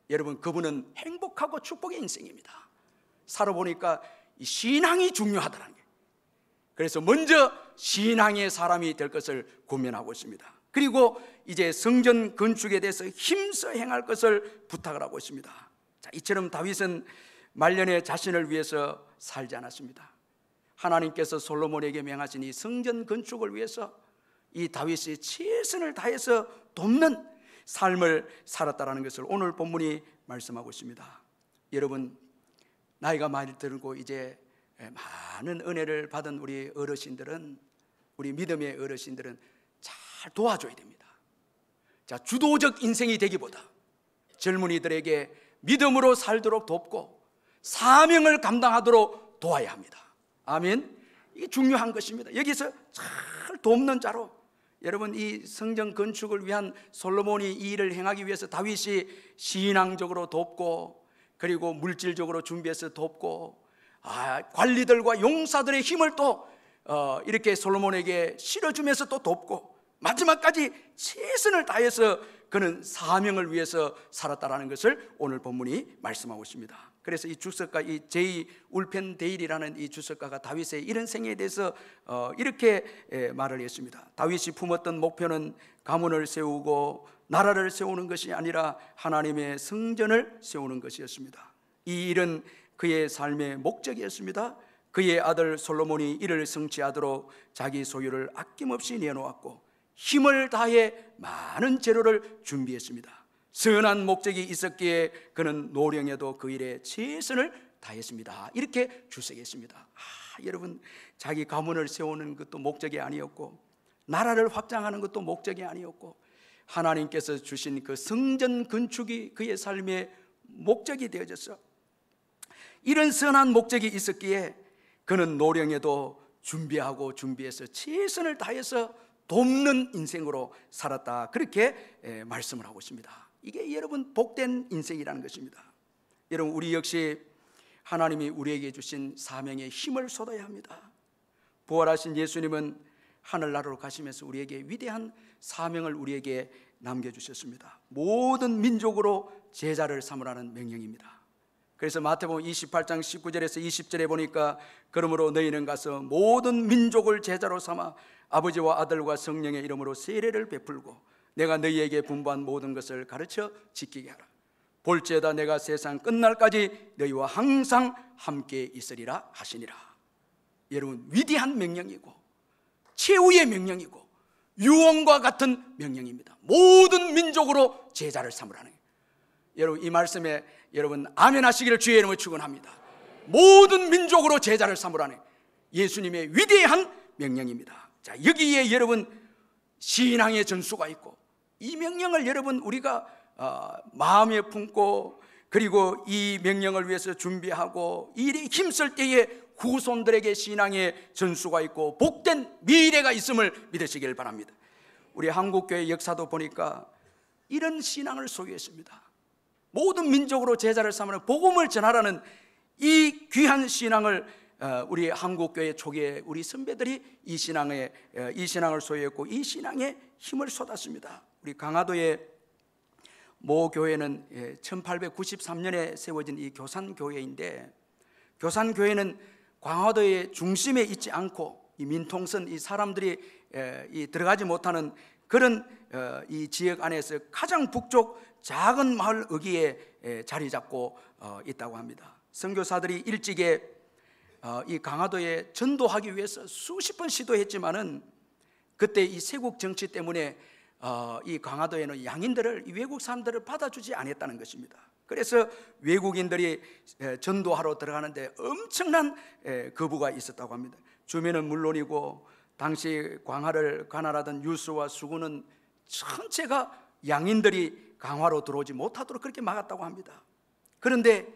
[SPEAKER 1] 여러분, 그분은 행복하고 축복의 인생입니다. 살아보니까 이 신앙이 중요하다는 거예요. 그래서 먼저 신앙의 사람이 될 것을 권면하고 있습니다. 그리고 이제 성전 건축에 대해서 힘써 행할 것을 부탁을 하고 있습니다. 자, 이처럼 다윗은 말년에 자신을 위해서 살지 않았습니다. 하나님께서 솔로몬에게 명하신 이 성전 건축을 위해서 이 다윗이 최선을 다해서 돕는 삶을 살았다라는 것을 오늘 본문이 말씀하고 있습니다. 여러분, 나이가 많이 들고 이제 많은 은혜를 받은 우리 어르신들은, 우리 믿음의 어르신들은 잘 도와줘야 됩니다. 자, 주도적 인생이 되기보다 젊은이들에게 믿음으로 살도록 돕고 사명을 감당하도록 도와야 합니다. 아멘. 이게 중요한 것입니다. 여기서 잘 돕는 자로, 여러분, 이 성전 건축을 위한 솔로몬이 이 일을 행하기 위해서 다윗이 신앙적으로 돕고, 그리고 물질적으로 준비해서 돕고, 관리들과 용사들의 힘을 또 이렇게 솔로몬에게 실어주면서 또 돕고, 마지막까지 최선을 다해서 그는 사명을 위해서 살았다라는 것을 오늘 본문이 말씀하고 있습니다. 그래서 이 주석가, 이 제이 울펜 데일이라는 이 주석가가 다윗의 이런 생애에 대해서 이렇게 말을 했습니다. 다윗이 품었던 목표는 가문을 세우고 나라를 세우는 것이 아니라 하나님의 성전을 세우는 것이었습니다. 이 일은 그의 삶의 목적이었습니다. 그의 아들 솔로몬이 이를 성취하도록 자기 소유를 아낌없이 내놓았고 힘을 다해 많은 재료를 준비했습니다. 선한 목적이 있었기에 그는 노령에도 그 일에 최선을 다했습니다. 이렇게 주석했습니다. 여러분, 자기 가문을 세우는 것도 목적이 아니었고, 나라를 확장하는 것도 목적이 아니었고, 하나님께서 주신 그 성전 건축이 그의 삶의 목적이 되어졌어. 이런 선한 목적이 있었기에 그는 노령에도 준비해서 최선을 다해서 돕는 인생으로 살았다. 그렇게 말씀을 하고 있습니다. 이게 여러분 복된 인생이라는 것입니다. 여러분, 우리 역시 하나님이 우리에게 주신 사명에 힘을 쏟아야 합니다. 부활하신 예수님은 하늘나라로 가시면서 우리에게 위대한 사명을 우리에게 남겨주셨습니다. 모든 민족으로 제자를 삼으라는 명령입니다. 그래서 마태복음 28장 19절에서 20절에 보니까 그러므로 너희는 가서 모든 민족을 제자로 삼아 아버지와 아들과 성령의 이름으로 세례를 베풀고 내가 너희에게 분부한 모든 것을 가르쳐 지키게 하라. 볼지어다 내가 세상 끝날까지 너희와 항상 함께 있으리라 하시니라. 여러분, 위대한 명령이고 최후의 명령이고 유언과 같은 명령입니다. 모든 민족으로 제자를 삼으라는 거예요. 여러분, 이 말씀에 여러분 아멘 하시기를 주의 이름으로 축원합니다. 모든 민족으로 제자를 삼으라는 예수님의 위대한 명령입니다. 자, 여기에 여러분 신앙의 전수가 있고, 이 명령을 여러분 우리가 마음에 품고, 그리고 이 명령을 위해서 준비하고 이 일에 힘쓸 때에 후손들에게 신앙의 전수가 있고 복된 미래가 있음을 믿으시길 바랍니다. 우리 한국교회 역사도 보니까 이런 신앙을 소유했습니다. 모든 민족으로 제자를 삼는 복음을 전하라는 이 귀한 신앙을 우리 한국교회 초기에 우리 선배들이 이 신앙을 소유했고 이 신앙에 힘을 쏟았습니다. 우리 강화도의 모 교회는 1893년에 세워진 이 교산교회인데, 교산교회는 강화도의 중심에 있지 않고 이 민통선, 이 사람들이 들어가지 못하는 그런 이 지역 안에서 가장 북쪽 작은 마을 어귀에 자리 잡고 있다고 합니다. 선교사들이 일찍이 이 강화도에 전도하기 위해서 수십 번 시도했지만은 그때 이 세국 정치 때문에 이 강화도에는 양인들을, 이 외국 사람들을 받아주지 않았다는 것입니다. 그래서 외국인들이 전도하러 들어가는데 엄청난 거부가 있었다고 합니다. 주민은 물론이고 당시 광화를 관할하던 유수와 수군은 전체가 양인들이 강화로 들어오지 못하도록 그렇게 막았다고 합니다. 그런데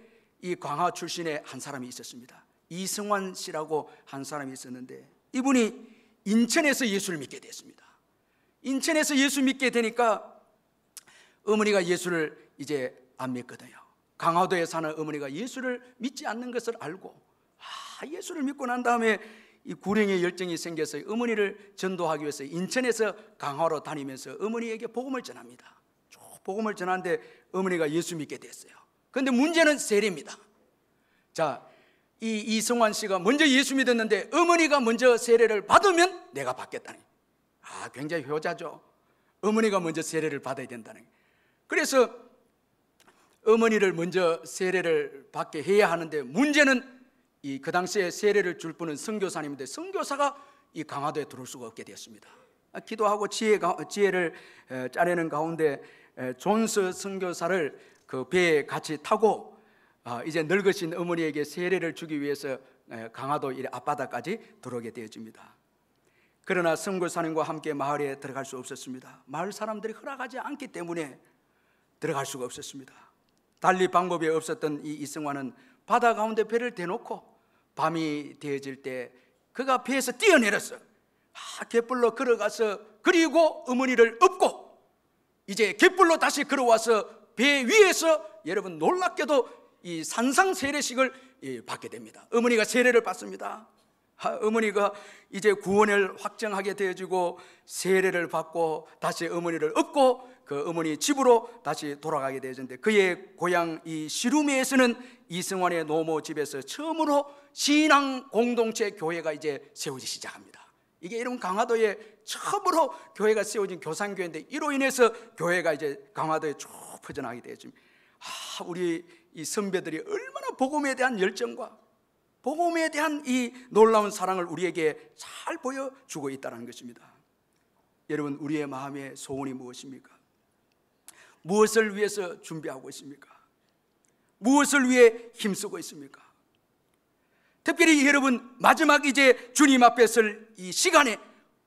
[SPEAKER 1] 이 강화 출신의 한 사람이 있었습니다. 이승환 씨라고 한 사람이 있었는데, 이분이 인천에서 예수를 믿게 됐습니다. 인천에서 예수 믿게 되니까 어머니가 예수를 이제 안 믿거든요. 강화도에 사는 어머니가 예수를 믿지 않는 것을 알고 예수를 믿고 난 다음에 이 구령의 열정이 생겨서 어머니를 전도하기 위해서 인천에서 강화로 다니면서 어머니에게 복음을 전합니다. 복음을 전하는데 어머니가 예수 믿게 됐어요. 그런데 문제는 세례입니다. 자, 이 이성환 씨가 먼저 예수 믿었는데 어머니가 먼저 세례를 받으면 내가 받겠다는, 굉장히 효자죠. 어머니가 먼저 세례를 받아야 된다는. 그래서 어머니를 먼저 세례를 받게 해야 하는데, 문제는 그 당시에 세례를 줄 분은 선교사님인데 선교사가 이 강화도에 들어올 수가 없게 되었습니다. 기도하고 지혜를 짜내는 가운데 존스 선교사를 그 배에 같이 타고 이제 늙으신 어머니에게 세례를 주기 위해서 강화도 앞바다까지 들어오게 되어집니다. 그러나 선교사님과 함께 마을에 들어갈 수 없었습니다. 마을 사람들이 허락하지 않기 때문에 들어갈 수가 없었습니다. 달리 방법이 없었던 이 이승환은 바다 가운데 배를 대놓고 밤이 되어질 때 그가 배에서 뛰어내렸어요. 갯불로 걸어가서 그리고 어머니를 업고 이제 갯불로 다시 걸어와서 배 위에서 여러분 놀랍게도 이 산상 세례식을 받게 됩니다. 어머니가 세례를 받습니다. 어머니가 이제 구원을 확정하게 되어지고 세례를 받고 다시 어머니를 업고 그 어머니 집으로 다시 돌아가게 되었는데 그의 고향 이 시루메에서는 이승환의 노모 집에서 처음으로 신앙 공동체 교회가 이제 세워지기 시작합니다. 이게 여러분 강화도에 처음으로 교회가 세워진 교산교회인데 이로 인해서 교회가 이제 강화도에 쭉 퍼져나가게 되었습니다. 우리 이 선배들이 얼마나 복음에 대한 열정과 복음에 대한 이 놀라운 사랑을 우리에게 잘 보여주고 있다는 것입니다. 여러분, 우리의 마음의 소원이 무엇입니까? 무엇을 위해서 준비하고 있습니까? 무엇을 위해 힘쓰고 있습니까? 특별히 여러분 마지막 이제 주님 앞에 설 이 시간에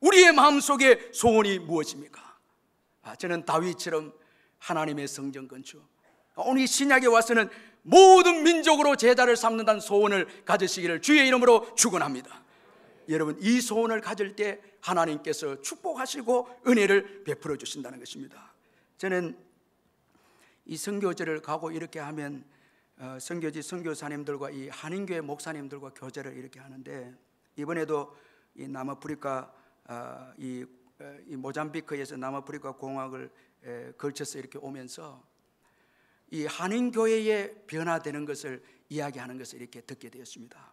[SPEAKER 1] 우리의 마음속에 소원이 무엇입니까? 저는 다윗처럼 하나님의 성전 건축, 오늘 신약에 와서는 모든 민족으로 제자를 삼는다는 소원을 가지시기를 주의 이름으로 축원합니다. 여러분, 이 소원을 가질 때 하나님께서 축복하시고 은혜를 베풀어 주신다는 것입니다. 저는 이 선교제를 가고 이렇게 하면 선교지 선교사님들과 이 한인교회 목사님들과 교제를 이렇게 하는데, 이번에도 이 남아프리카 이 모잠비크에서 남아프리카 공화국을 걸쳐서 이렇게 오면서 이 한인교회의 변화되는 것을 이야기하는 것을 이렇게 듣게 되었습니다.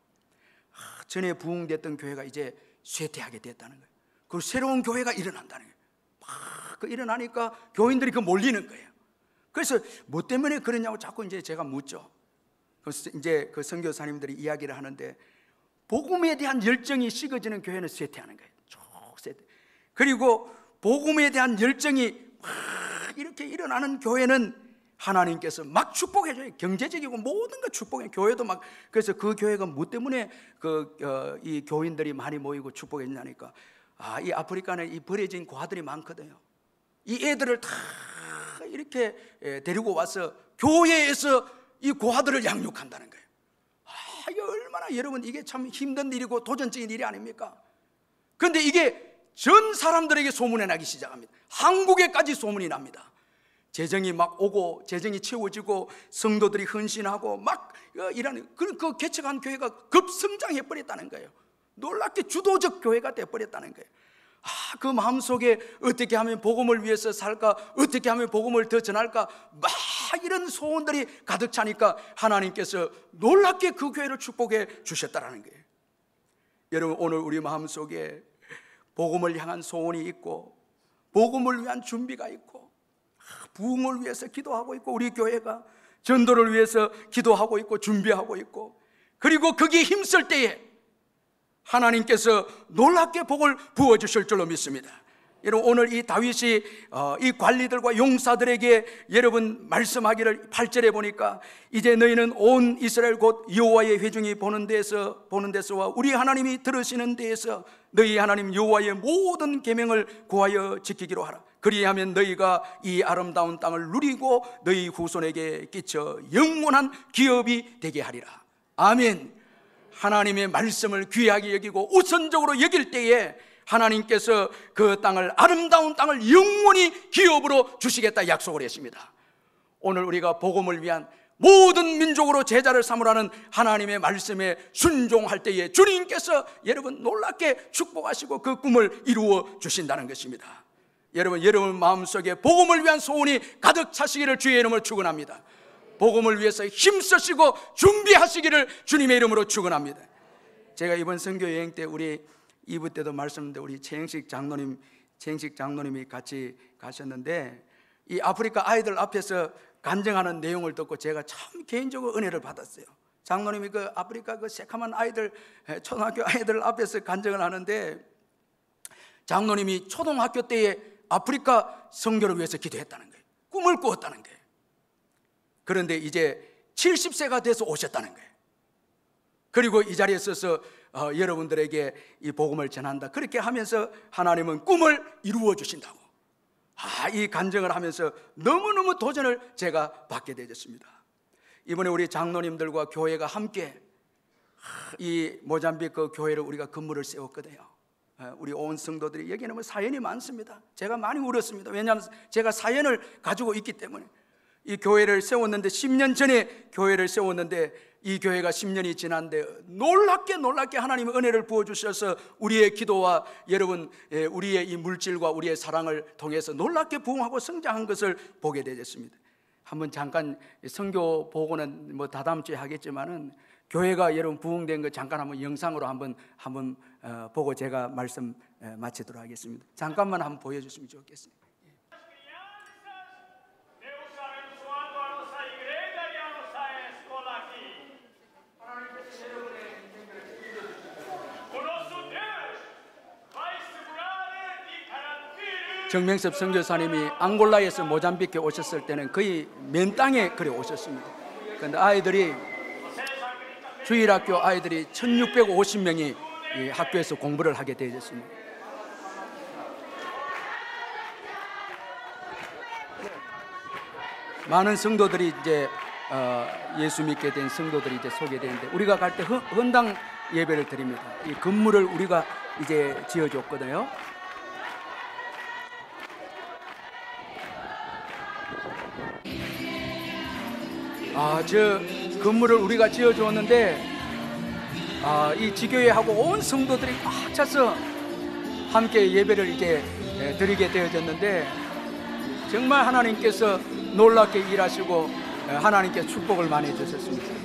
[SPEAKER 1] 전에 부흥됐던 교회가 이제 쇠퇴하게 됐다는 거예요. 그리고 새로운 교회가 일어난다는 거예요. 막 일어나니까 교인들이 그 몰리는 거예요. 그래서 뭐 때문에 그러냐고 자꾸 이제 제가 묻죠. 그래서 이제 그 선교사님들이 이야기를 하는데, 복음에 대한 열정이 식어지는 교회는 쇠퇴하는 거예요. 쭉 쇠퇴. 그리고 복음에 대한 열정이 막 이렇게 일어나는 교회는 하나님께서 막 축복해 줘요. 경제적이고 모든 거 축복해. 교회도 막, 그래서 그 교회가 뭐 때문에 이 교인들이 많이 모이고 축복했냐니까, 이 아프리카는 이 버려진 고아들이 많거든요. 이 애들을 다 이렇게 데리고 와서 교회에서 이 고아들을 양육한다는 거예요. 이게 얼마나 여러분, 이게 참 힘든 일이고 도전적인 일이 아닙니까? 그런데 이게 전 사람들에게 소문이 나기 시작합니다. 한국에까지 소문이 납니다. 재정이 막 오고 재정이 채워지고 성도들이 헌신하고 막 이라는 그 개척한 교회가 급성장해 버렸다는 거예요. 놀랍게 주도적 교회가 돼 버렸다는 거예요. 그 마음속에 어떻게 하면 복음을 위해서 살까, 어떻게 하면 복음을 더 전할까, 막 이런 소원들이 가득 차니까 하나님께서 놀랍게 그 교회를 축복해 주셨다는 거예요. 여러분, 오늘 우리 마음속에 복음을 향한 소원이 있고 복음을 위한 준비가 있고 부흥을 위해서 기도하고 있고, 우리 교회가 전도를 위해서 기도하고 있고 준비하고 있고, 그리고 거기에 힘쓸 때에 하나님께서 놀랍게 복을 부어주실 줄로 믿습니다. 여러분, 오늘 이 다윗이 이 관리들과 용사들에게 여러분 말씀하기를 8절에 보니까, 이제 너희는 온 이스라엘 곧 여호와의 회중이 보는 데서와 우리 하나님이 들으시는 데에서 너희 하나님 여호와의 모든 계명을 구하여 지키기로 하라. 그리하면 너희가 이 아름다운 땅을 누리고 너희 후손에게 끼쳐 영원한 기업이 되게 하리라. 아멘. 하나님의 말씀을 귀하게 여기고 우선적으로 여길 때에 하나님께서 그 땅을, 아름다운 땅을 영원히 기업으로 주시겠다 약속을 했습니다. 오늘 우리가 복음을 위한 모든 민족으로 제자를 삼으라는 하나님의 말씀에 순종할 때에 주님께서 여러분 놀랍게 축복하시고 그 꿈을 이루어 주신다는 것입니다. 여러분 마음속에 복음을 위한 소원이 가득 차시기를 주의 이름으로 축원합니다. 복음을 위해서 힘쓰시고 준비하시기를 주님의 이름으로 축원합니다. 제가 이번 선교 여행 때 우리 2부 때도 말씀드렸는데, 우리 최영식 장로님이 같이 가셨는데, 이 아프리카 아이들 앞에서 간증하는 내용을 듣고 제가 참 개인적으로 은혜를 받았어요. 장로님이 그 아프리카 그 새카만 아이들, 초등학교 아이들 앞에서 간증을 하는데, 장로님이 초등학교 때에 아프리카 선교를 위해서 기도했다는 거예요. 꿈을 꾸었다는 거예요. 그런데 이제 70세가 돼서 오셨다는 거예요. 그리고 이 자리에 서서 여러분들에게 이 복음을 전한다, 그렇게 하면서 하나님은 꿈을 이루어 주신다고, 이 간증을 하면서 너무너무 도전을 제가 받게 되었습니다. 이번에 우리 장로님들과 교회가 함께 이 모잠비크 교회를 우리가 건물을 세웠거든요. 우리 온 성도들이, 여기는 뭐 사연이 많습니다. 제가 많이 울었습니다. 왜냐하면 제가 사연을 가지고 있기 때문에. 이 교회를 세웠는데, 10년 전에 교회를 세웠는데, 이 교회가 10년이 지났는데 놀랍게 하나님의 은혜를 부어주셔서 우리의 기도와 여러분 우리의 이 물질과 우리의 사랑을 통해서 놀랍게 부흥하고 성장한 것을 보게 되었습니다. 한번 잠깐 선교 보고는 뭐 다다음 주에 하겠지만은, 교회가 여러분 부흥된 거 잠깐 한번 영상으로 한번 보고 제가 말씀 마치도록 하겠습니다. 잠깐만 한번 보여주시면 좋겠습니다. 정명섭 선교사님이 앙골라에서 모잠비크에 오셨을 때는 거의 맨 땅에 그래 오셨습니다. 그런데 아이들이, 주일학교 아이들이 1650명이 이 학교에서 공부를 하게 되었습니다. 많은 성도들이 이제 예수 믿게 된 성도들이 이제 소개되는데, 우리가 갈 때 헌당 예배를 드립니다. 이 건물을 우리가 이제 지어줬거든요. 저 건물을 우리가 지어주었는데, 이 지교회하고 온 성도들이 꽉 차서 함께 예배를 이제 드리게 되어졌는데, 정말 하나님께서 놀랍게 일하시고 하나님께 축복을 많이 주셨습니다.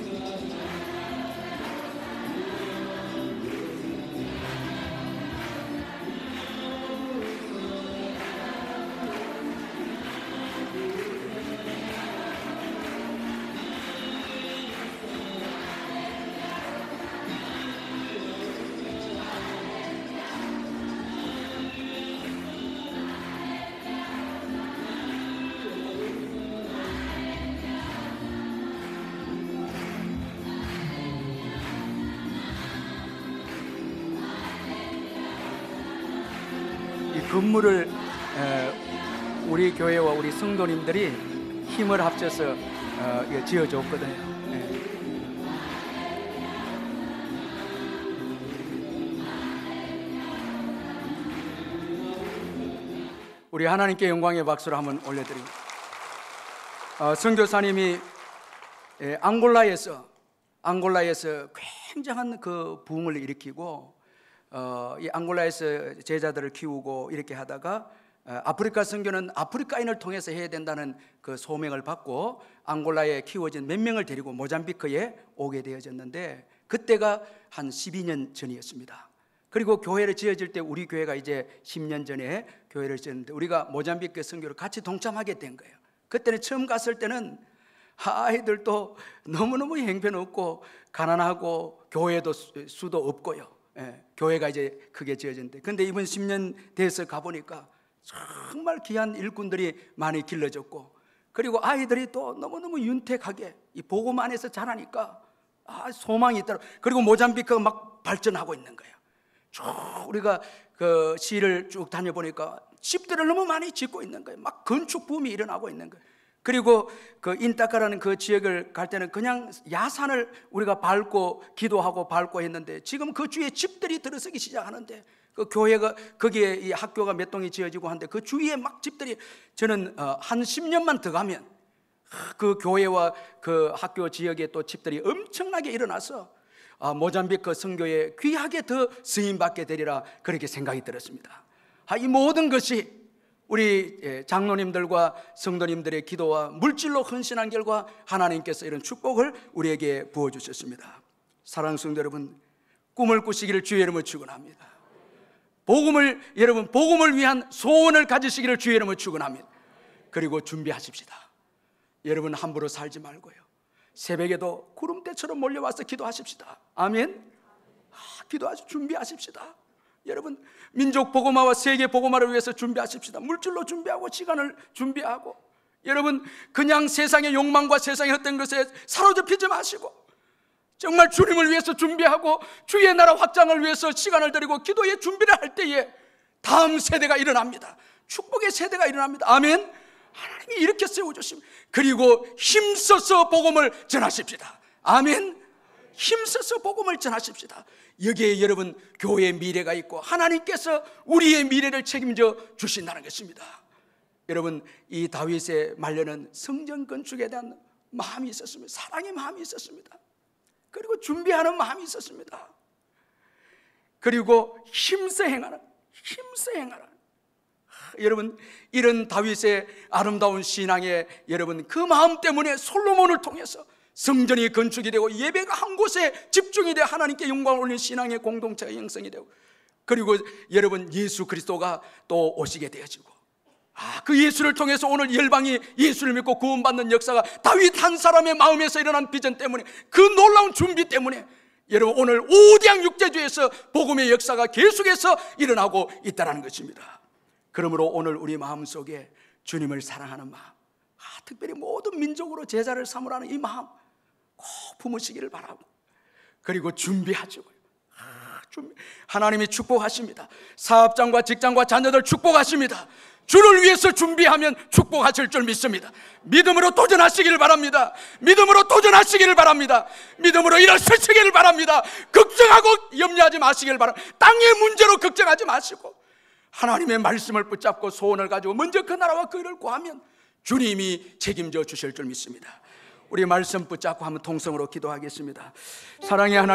[SPEAKER 1] 건물을 우리 교회와 우리 성도님들이 힘을 합쳐서 지어줬거든요. 우리 하나님께 영광의 박수를 한번 올려드립니다. 선교사님이 앙골라에서 굉장한 그 부흥을 일으키고, 이 앙골라에서 제자들을 키우고 이렇게 하다가 아프리카 선교는 아프리카인을 통해서 해야 된다는 그 소명을 받고 앙골라에 키워진 몇 명을 데리고 모잠비크에 오게 되어졌는데, 그때가 한 12년 전이었습니다. 그리고 교회를 지어질 때, 우리 교회가 이제 10년 전에 교회를 지었는데, 우리가 모잠비크 선교를 같이 동참하게 된 거예요. 그때는 처음 갔을 때는 아이들도 너무너무 형편없고 가난하고 교회도 수도 없고요. 교회가 이제 크게 지어졌는데, 근데 이번 10년 돼서 가보니까 정말 귀한 일꾼들이 많이 길러졌고, 그리고 아이들이 또 너무너무 윤택하게 이 복음 안에서 자라니까 소망이 있더라고요. 그리고 모잠비크가 막 발전하고 있는 거예요. 쭉 우리가 그 시를 쭉 다녀보니까 집들을 너무 많이 짓고 있는 거예요. 막 건축 붐이 일어나고 있는 거예요. 그리고 그 인타카라는 그 지역을 갈 때는 그냥 야산을 우리가 밟고 기도하고 밟고 했는데, 지금 그 주위에 집들이 들어서기 시작하는데, 그 교회가 거기에 이 학교가 몇 동이 지어지고 하는데, 그 주위에 막 집들이, 저는 한 10년만 더 가면 그 교회와 그 학교 지역에 또 집들이 엄청나게 일어나서 모잠비크 선교에 귀하게 더 쓰임받게 되리라, 그렇게 생각이 들었습니다. 이 모든 것이 우리 장로님들과 성도님들의 기도와 물질로 헌신한 결과 하나님께서 이런 축복을 우리에게 부어주셨습니다. 사랑하는 성도 여러분, 꿈을 꾸시기를 주의 이름으로 축원합니다. 여러분 복음을 위한 소원을 가지시기를 주의 이름으로 축원합니다. 그리고 준비하십시다. 여러분 함부로 살지 말고요, 새벽에도 구름대처럼 몰려와서 기도하십시다. 아멘. 기도하시 준비하십시다. 여러분, 민족 복음화와 세계 복음화를 위해서 준비하십시다. 물질로 준비하고 시간을 준비하고, 여러분 그냥 세상의 욕망과 세상의 헛된 것에 사로잡히지 마시고 정말 주님을 위해서 준비하고 주의 나라 확장을 위해서 시간을 들이고 기도의 준비를 할 때에 다음 세대가 일어납니다. 축복의 세대가 일어납니다. 아멘. 하나님이 이렇게 세워주십니다. 그리고 힘써서 복음을 전하십시다. 아멘. 힘써서 복음을 전하십시다. 여기에 여러분 교회의 미래가 있고 하나님께서 우리의 미래를 책임져 주신다는 것입니다. 여러분, 이 다윗의 말년은 성전 건축에 대한 마음이 있었습니다. 사랑의 마음이 있었습니다. 그리고 준비하는 마음이 있었습니다. 그리고 힘써 행하는, 여러분, 이런 다윗의 아름다운 신앙에 여러분 그 마음 때문에 솔로몬을 통해서 성전이 건축이 되고 예배가 한 곳에 집중이 되어 하나님께 영광을 올리는 신앙의 공동체가 형성이 되고, 그리고 여러분 예수 그리스도가 또 오시게 되어지고, 그 예수를 통해서 오늘 열방이 예수를 믿고 구원받는 역사가 다윗 한 사람의 마음에서 일어난 비전 때문에, 그 놀라운 준비 때문에 여러분 오늘 오대양 육제주에서 복음의 역사가 계속해서 일어나고 있다는 것입니다. 그러므로 오늘 우리 마음속에 주님을 사랑하는 마음, 특별히 모든 민족으로 제자를 삼으라는 이 마음 꼭 품으시기를 바라고, 그리고 준비하죠. 하나님이 축복하십니다. 사업장과 직장과 자녀들 축복하십니다. 주를 위해서 준비하면 축복하실 줄 믿습니다. 믿음으로 도전하시기를 바랍니다. 믿음으로 도전하시기를 바랍니다. 믿음으로 일어서시기를 바랍니다. 걱정하고 염려하지 마시기를 바랍니다. 땅의 문제로 걱정하지 마시고 하나님의 말씀을 붙잡고 소원을 가지고 먼저 그 나라와 그 일을 구하면 주님이 책임져 주실 줄 믿습니다. 우리 말씀 붙잡고 한번 통성으로 기도하겠습니다. 사랑의 하나님,